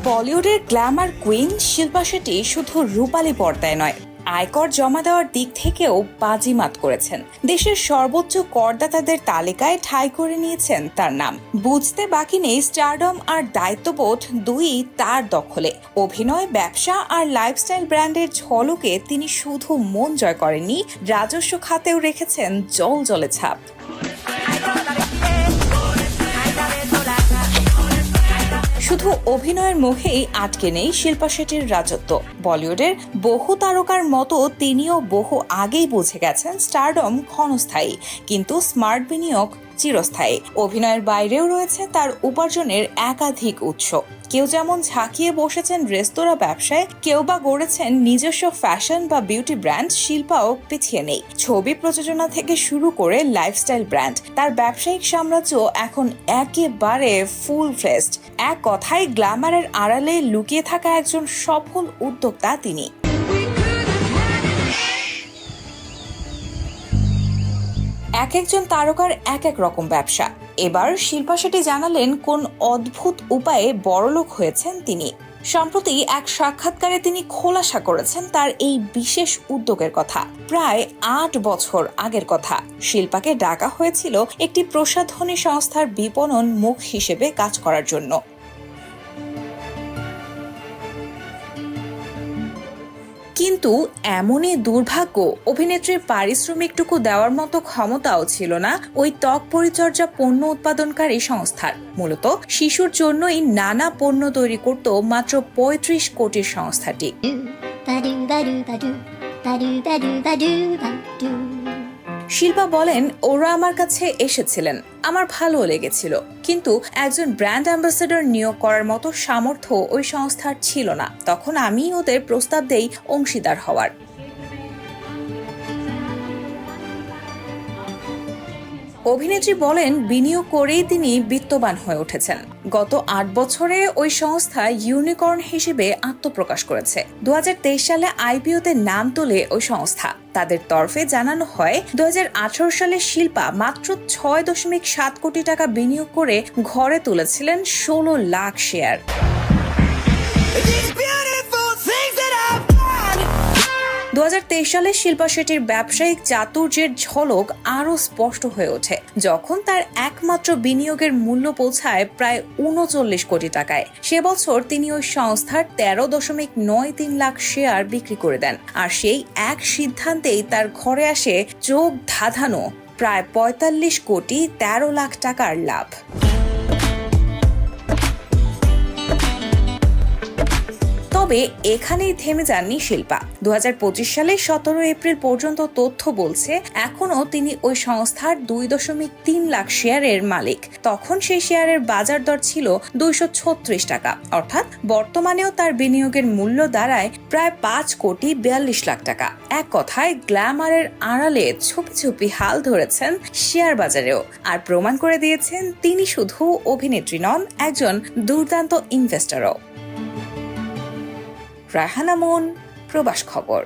বলিউডের Glamour queen Shilpa Shetty শুধু রূপালী পর্দায় নয়, আয়কর জমা দেওয়ার দিক থেকেও বাজিমাত করেছেন। দেশের সর্বোচ্চ করদাতাদের তালিকায় ঠাঁই করে নিয়েছেন তার নাম। বুঝতে বাকি নেই, স্টারডম আর দায়িত্ববোধ দুইই তার দখলে। অভিনয়, ব্যবসা আর লাইফস্টাইল ব্র্যান্ডের ঝলকে তিনি শুধু মন জয় করেননি, রাজস্ব খাতেও রেখেছেন জলজলে ছাপ। শুধু অভিনয়ের মুখেই আটকে নেই শিল্পা শেট্টির রাজত্ব। বলিউডের বহু তারকার মতো তিনিও বহু আগেই বুঝে গেছেন স্টারডম ক্ষণস্থায়ী, কিন্তু স্মার্ট বিনিয়োগ চিরস্থায়ী। অভিনয়ের বাইরেও রয়েছে তার উপার্জনের একাধিক উৎস। কেউ যেমন ঝাঁকিয়ে বসেছেন রেস্তোরাঁ ব্যবসায়, কেউ বা গড়েছেন নিজস্ব ফ্যাশন বা বিউটি ব্র্যান্ড। শিল্পাও পিছিয়ে নেই। ছবি প্রযোজনা থেকে শুরু করে লাইফস্টাইল ব্র্যান্ড, তার ব্যবসায়িক সাম্রাজ্য এখন একেবারে ফুল ফ্লেজড। এক কথায় গ্ল্যামারের আড়ালে লুকিয়ে থাকা একজন সফল উদ্যোক্তা তিনি। এক একজন তারকার এক এক রকম ব্যবসা। এবার শিল্পা শেট্টি জানালেন কোন অদ্ভুত উপায়ে বড়লোক হয়েছেন তিনি। সম্প্রতি এক সাক্ষাৎকারে তিনি খোলাসা করেছেন তার এই বিশেষ উদ্যোগের কথা। প্রায় ৮ বছর আগের কথা। শিল্পাকে ডাকা হয়েছিল একটি প্রসাধনী সংস্থার বিপণন মুখ হিসেবে কাজ করার জন্য। কিন্তু এমনই দুর্ভাগ্য, অভিনেত্রীর পারিশ্রমিকটুকু দেওয়ার মতো ক্ষমতাও ছিল না ওই ত্বক পরিচর্যা পণ্য উৎপাদনকারী সংস্থার। মূলত শিশুর জন্যই নানা পণ্য তৈরি করত মাত্র ৩৫ কোটির সংস্থাটি। শিল্পা বলেন, ওরা আমার কাছে এসেছিলেন, আমার ভালো লেগেছিল, কিন্তু একজন ব্র্যান্ড অ্যাম্বাসেডর নিয়োগ করার মতো সামর্থ্য ওই সংস্থার ছিল না। তখন আমি ওদের প্রস্তাব দেই অংশীদার হওয়ার। অভিনেত্রী বলেন, বিনিয়োগ করেই তিনি বিত্তবান হয়ে উঠেছেন। গত ৮ বছরে ওই সংস্থা ইউনিকর্ন হিসেবে আত্মপ্রকাশ করেছে। ২০২৩ সালে আইপিওতে নাম তোলে ওই সংস্থা। তাদের তরফে জানানো হয়, ২০১৮ সালে শিল্পা মাত্র ৬.৭ কোটি টাকা বিনিয়োগ করে ঘরে তুলেছিলেন ১৬ লাখ শেয়ার। ২০২৩ সালে শিল্পা শেট্টির ব্যবসায়িক চাতুর্যের ঝলক আরও স্পষ্ট হয়ে ওঠে যখন তার একমাত্র বিনিয়োগের মূল্য পৌঁছায় প্রায় ৩৯ কোটি টাকায়। সে বছর তিনি ওই সংস্থার ১৩.৯৩ লাখ শেয়ার বিক্রি করে দেন। আর সেই এক সিদ্ধান্তেই তার ঘরে আসে চোখ ধাঁধানো প্রায় ৪৫ কোটি ১৩ লাখ টাকার লাভ। তবে এখানেই থেমে যাননি শিল্পা। ২০২৫ সালে ১৭ এপ্রিল পর্যন্ত তথ্য বলছে এখনও তিনি ওই সংস্থার ২.৩ লাখ শেয়ারের মালিক। তখন সেই শেয়ারের বাজার দর ছিল ২৩৬ টাকা, অর্থাৎ বর্তমানেও তার বিনিয়োগের মূল্য দাঁড়ায় প্রায় ৫ কোটি ৪২ লাখ টাকা। এক কথায় গ্ল্যামারের আড়ালে ছুপি ছুপি হাল ধরেছেন শেয়ার বাজারেও, আর প্রমাণ করে দিয়েছেন তিনি শুধু অভিনেত্রী নন, একজন দুর্দান্ত ইনভেস্টরও। রায়হানা মুন, প্রবাস খবর।